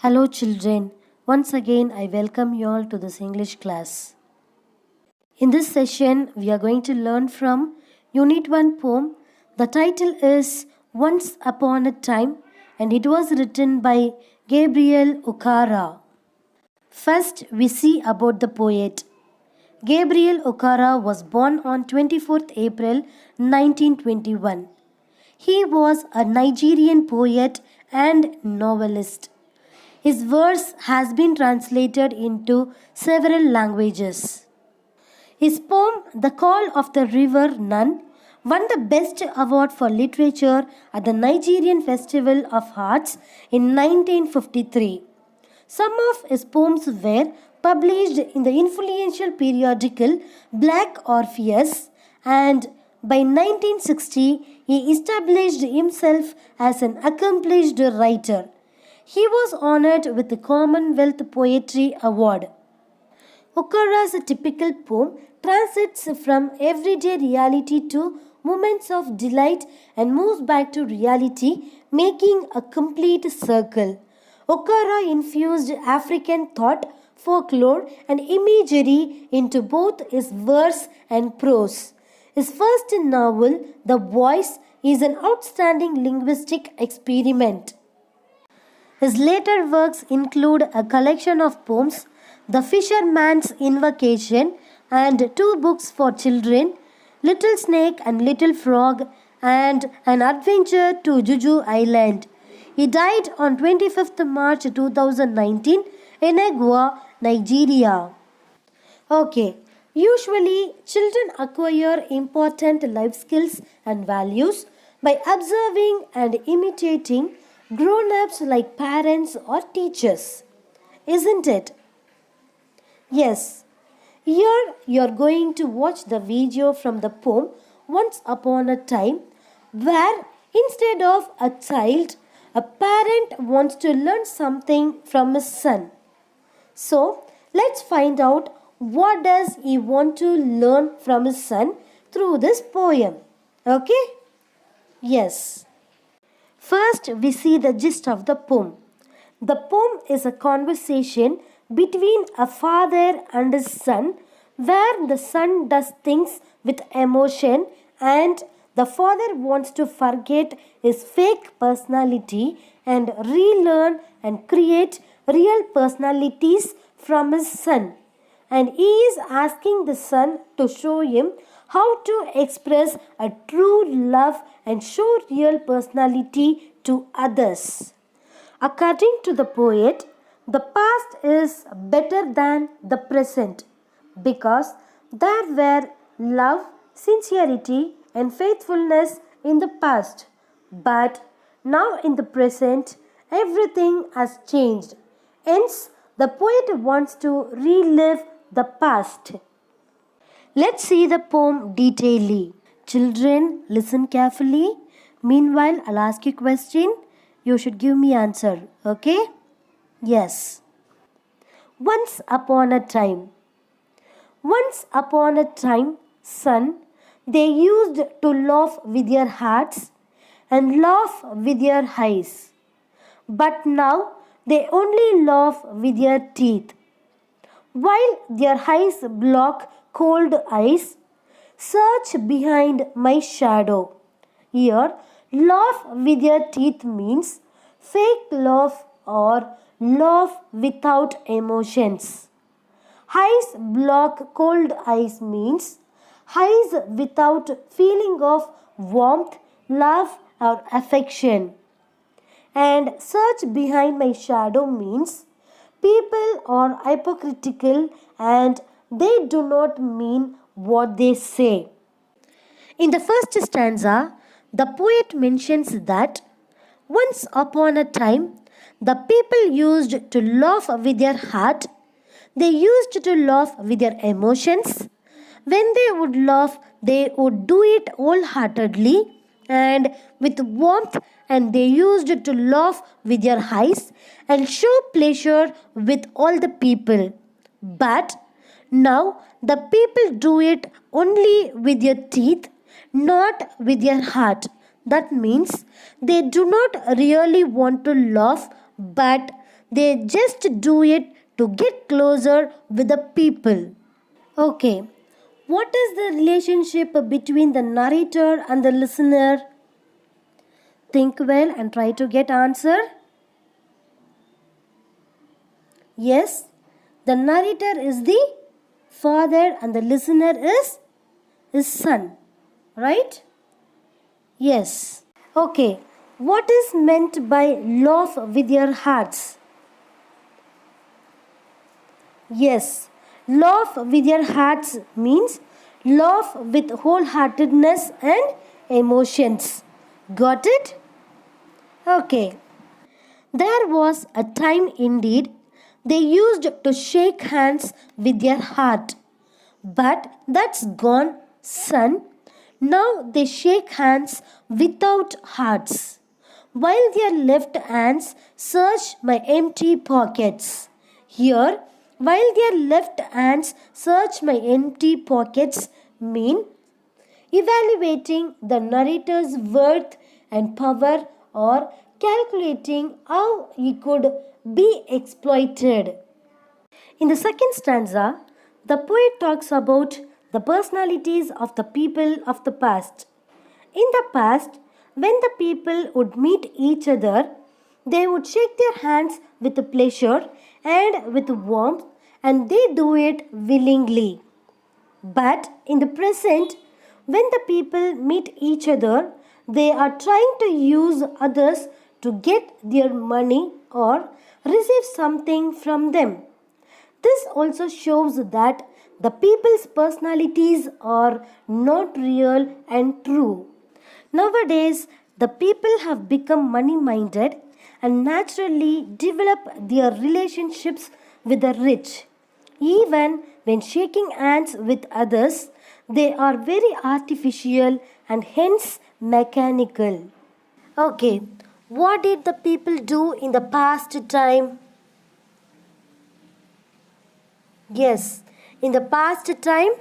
Hello, children. Once again, I welcome you all to this English class. In this session, we are going to learn from Unit 1 poem. The title is Once Upon a Time and it was written by Gabriel Okara. First, we see about the poet. Gabriel Okara was born on 24th April 1921. He was a Nigerian poet and novelist. His verse has been translated into several languages. His poem, The Call of the River Nun, won the Best Award for Literature at the Nigerian Festival of Arts in 1953. Some of his poems were published in the influential periodical Black Orpheus, and by 1960 he established himself as an accomplished writer. He was honored with the Commonwealth Poetry Award. Okara's typical poem transits from everyday reality to moments of delight and moves back to reality, making a complete circle. Okara infused African thought, folklore, and imagery into both his verse and prose. His first novel, The Voice, is an outstanding linguistic experiment. His later works include a collection of poems, The Fisherman's Invocation, and two books for children, Little Snake and Little Frog, and An Adventure to Juju Island. He died on 25th March 2019 in Egua, Nigeria. Okay, usually children acquire important life skills and values by observing and imitating grown-ups like parents or teachers. Isn't it? Yes. Here you are going to watch the video from the poem Once Upon a Time, where instead of a child, a parent wants to learn something from his son. So, let's find out what does he want to learn from his son through this poem. Okay? Yes. First, we see the gist of the poem. The poem is a conversation between a father and his son, where the son does things with emotion and the father wants to forget his fake personality and relearn and create real personalities from his son. And he is asking the son to show him how to express a true love and show real personality to others. According to the poet, the past is better than the present because there were love, sincerity, and faithfulness in the past. But now in the present, everything has changed. Hence, the poet wants to relive the past. Let's see the poem detailedly. Children, listen carefully. Meanwhile, I'll ask you a question. You should give me answer. Okay? Yes. Once upon a time. Once upon a time, son, they used to laugh with their hearts and laugh with their eyes. But now they only laugh with their teeth. While their eyes block cold eyes, search behind my shadow. Here, laugh with your teeth means fake laugh or laugh without emotions. Eyes block cold eyes means eyes without feeling of warmth, love or affection. And search behind my shadow means people are hypocritical and they do not mean what they say. In the first stanza, the poet mentions that once upon a time, the people used to laugh with their heart, they used to laugh with their emotions. When they would laugh, they would do it wholeheartedly and with warmth, and they used to laugh with their eyes and show pleasure with all the people. But now the people do it only with their teeth, not with their heart. That means they do not really want to laugh, but They just do it to get closer with the people. Okay, what is the relationship between the narrator and the listener? Think well and try to get answer. Yes, the narrator is the father and the listener is his son. Right? Yes. Okay, what is meant by laugh with your hearts? Yes, laugh with your hearts means laugh with wholeheartedness and emotions. Got it? Okay. There was a time indeed they used to shake hands with their heart. But that's gone, son. Now they shake hands without hearts. While their left hands search my empty pockets. Here, while their left hands search my empty pockets mean evaluating the narrator's worth and power or calculating how he could be exploited. In the second stanza, the poet talks about the personalities of the people of the past. In the past, when the people would meet each other, they would shake their hands with pleasure and with warmth, and they do it willingly. But in the present, when the people meet each other, they are trying to use others to get their money or receive something from them. This also shows that the people's personalities are not real and true. Nowadays, the people have become money minded and naturally develop their relationships with the rich. Even when shaking hands with others, they are very artificial and hence mechanical. Okay, what did the people do in the past time? Yes, in the past time,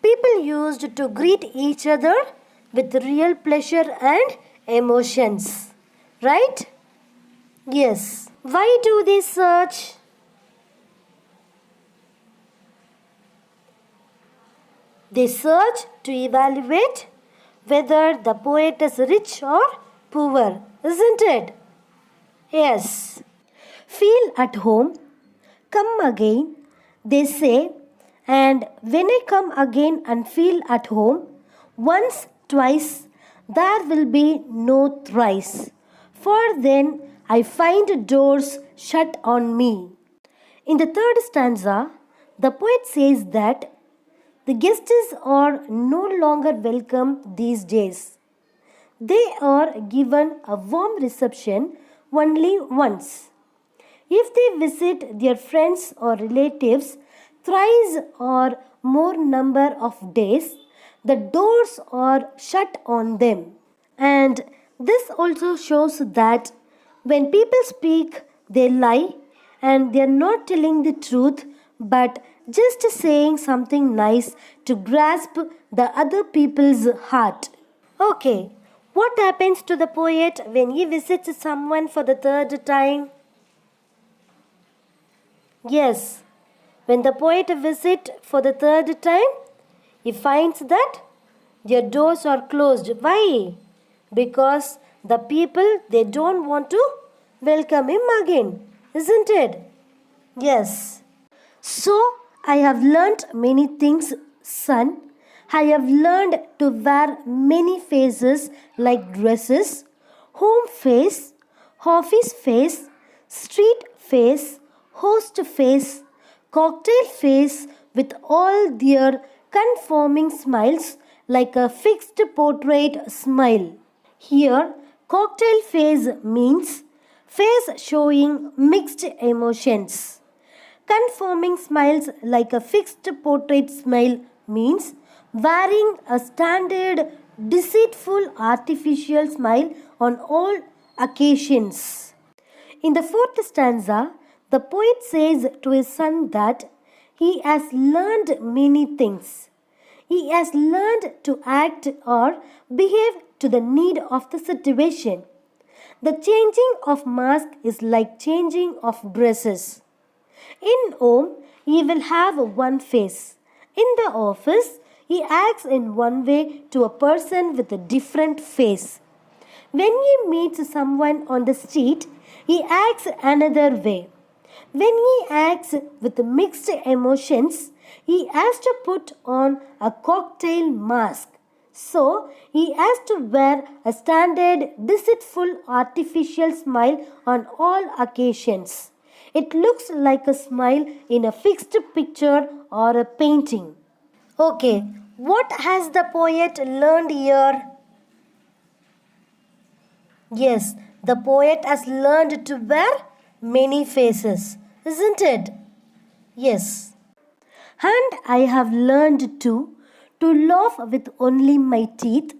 people used to greet each other with real pleasure and emotions. Right? Yes. Why do they search? They search to evaluate whether the poet is rich or poor, isn't it? Yes. Feel at home, come again, they say, and when I come again and feel at home, once, twice, there will be no thrice. For then I find doors shut on me. In the third stanza, the poet says that the guests are no longer welcome these days. They are given a warm reception only once. If they visit their friends or relatives thrice or more number of days, the doors are shut on them. And this also shows that when people speak, they lie and they are not telling the truth but just saying something nice to grasp the other people's heart. Okay, what happens to the poet when he visits someone for the third time? Yes, when the poet visits for the third time, he finds that their doors are closed. Why? Because the people, they don't want to welcome him again, isn't it? Yes. So, I have learnt many things, son. I have learned to wear many faces like dresses, home face, office face, street face, host face, cocktail face with all their conforming smiles like a fixed portrait smile. Here, cocktail face means face showing mixed emotions. Conforming smiles like a fixed portrait smile means wearing a standard, deceitful, artificial smile on all occasions. In the fourth stanza, the poet says to his son that he has learned many things. He has learned to act or behave to the need of the situation. The changing of mask is like changing of dresses. In home, he will have one face. In the office, he acts in one way to a person with a different face. When he meets someone on the street, he acts another way. When he acts with mixed emotions, he has to put on a cocktail mask. So, he has to wear a standard, deceitful, artificial smile on all occasions. It looks like a smile in a fixed picture or a painting. Okay, what has the poet learned here? Yes, the poet has learned to wear many faces, isn't it? Yes. And I have learned to laugh with only my teeth,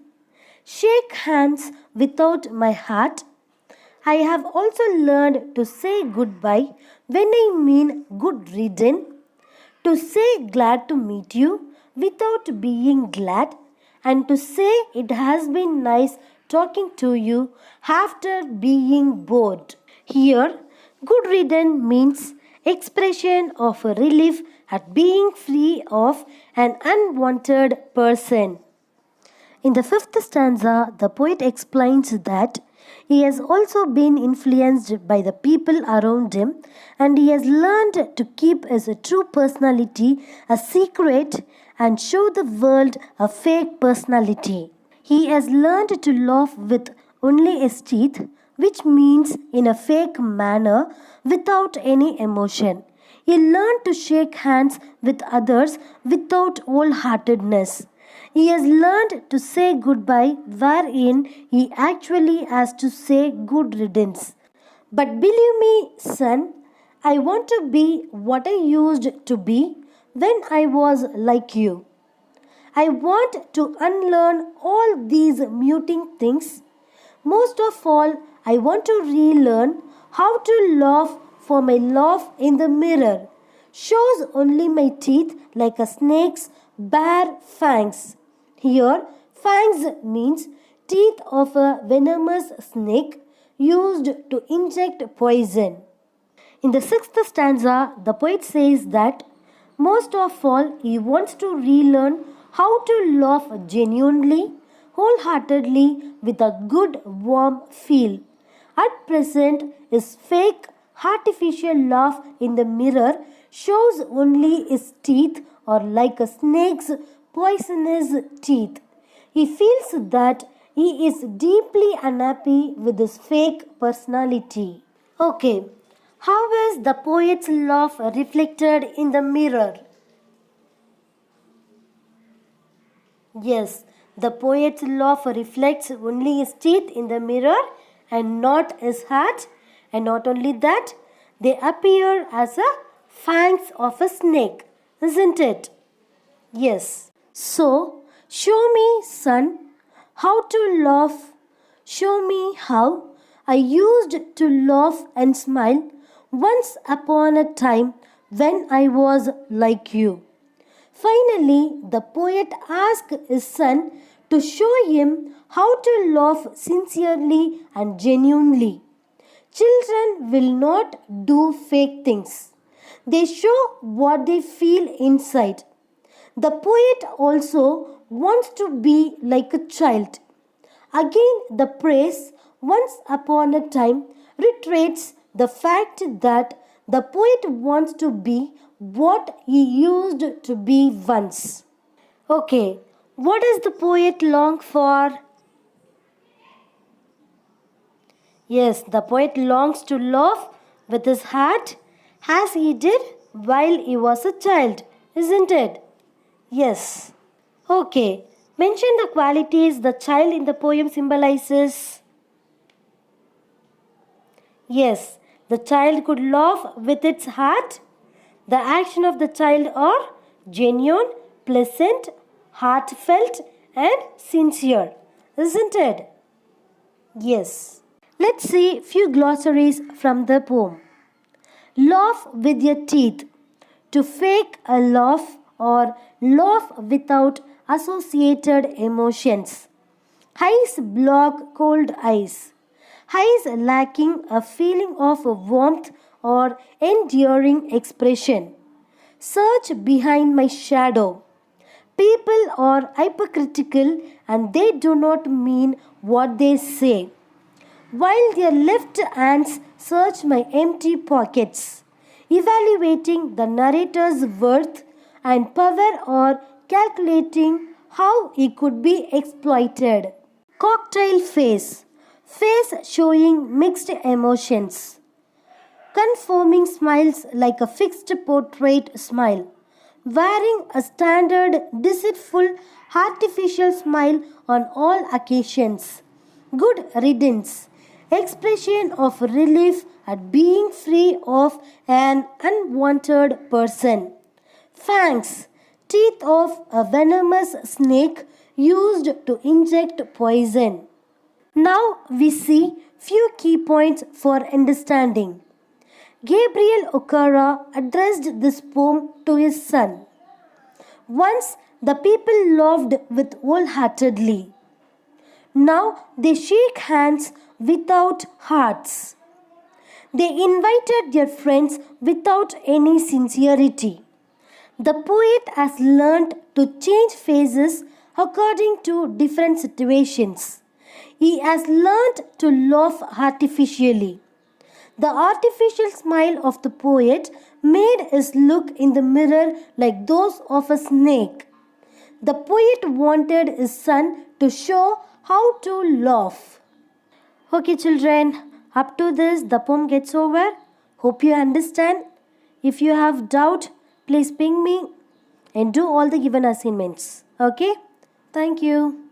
shake hands without my heart. I have also learned to say goodbye when I mean good riddance, to say glad to meet you without being glad, and to say it has been nice talking to you after being bored. Here, good riddance means expression of a relief at being free of an unwanted person. In the fifth stanza, the poet explains that he has also been influenced by the people around him and he has learned to keep his true personality a secret and show the world a fake personality. He has learned to laugh with only his teeth, which means in a fake manner without any emotion. He learned to shake hands with others without wholeheartedness. He has learned to say goodbye, wherein he actually has to say good riddance. But believe me, son, I want to be what I used to be when I was like you. I want to unlearn all these muting things. Most of all, I want to relearn how to laugh, for my laugh in the mirror shows only my teeth like a snake's bare fangs. Here, fangs means teeth of a venomous snake used to inject poison. In the sixth stanza, the poet says that most of all he wants to relearn how to laugh genuinely, wholeheartedly, with a good warm feel. At present, his fake artificial laugh in the mirror shows only his teeth are like a snake's poisonous teeth. He feels that he is deeply unhappy with his fake personality. Okay, how is the poet's laugh reflected in the mirror? Yes, the poet's laugh reflects only his teeth in the mirror and not his heart. And not only that, they appear as a fangs of a snake, isn't it? Yes. So, show me, son, how to laugh. Show me how I used to laugh and smile once upon a time when I was like you. Finally, the poet asked his son to show him how to laugh sincerely and genuinely. Children will not do fake things. They show what they feel inside. The poet also wants to be like a child. Again, the praise once upon a time reiterates the fact that the poet wants to be what he used to be once. Okay, what does the poet long for? Yes, the poet longs to laugh with his heart as he did while he was a child, isn't it? Yes. Okay, mention the qualities the child in the poem symbolizes. Yes, the child could laugh with its heart. The action of the child are genuine, pleasant, heartfelt, and sincere, isn't it? Yes. Let's see few glossaries from the poem. Laugh with your teeth. To fake a laugh or laugh without associated emotions. Ice block cold ice. eyes lacking a feeling of warmth or enduring expression. Search behind my shadow. People are hypocritical and they do not mean what they say, while their left hands search my empty pockets, evaluating the narrator's worth and power or calculating how he could be exploited. Cocktail face. Face showing mixed emotions. Conforming smiles like a fixed portrait smile. Wearing a standard, deceitful, artificial smile on all occasions. Good riddance. Expression of relief at being free of an unwanted person. Fangs. Teeth of a venomous snake used to inject poison. Now we see few key points for understanding. Gabriel Okara addressed this poem to his son. Once the people loved with wholeheartedly. Now they shake hands without hearts. They invited their friends without any sincerity. The poet has learned to change faces according to different situations. He has learned to laugh artificially. The artificial smile of the poet made his look in the mirror like those of a snake. The poet wanted his son to show how to laugh. Okay, children, up to this the poem gets over. Hope you understand. If you have doubt, please ping me and do all the given assignments. Okay? Thank you.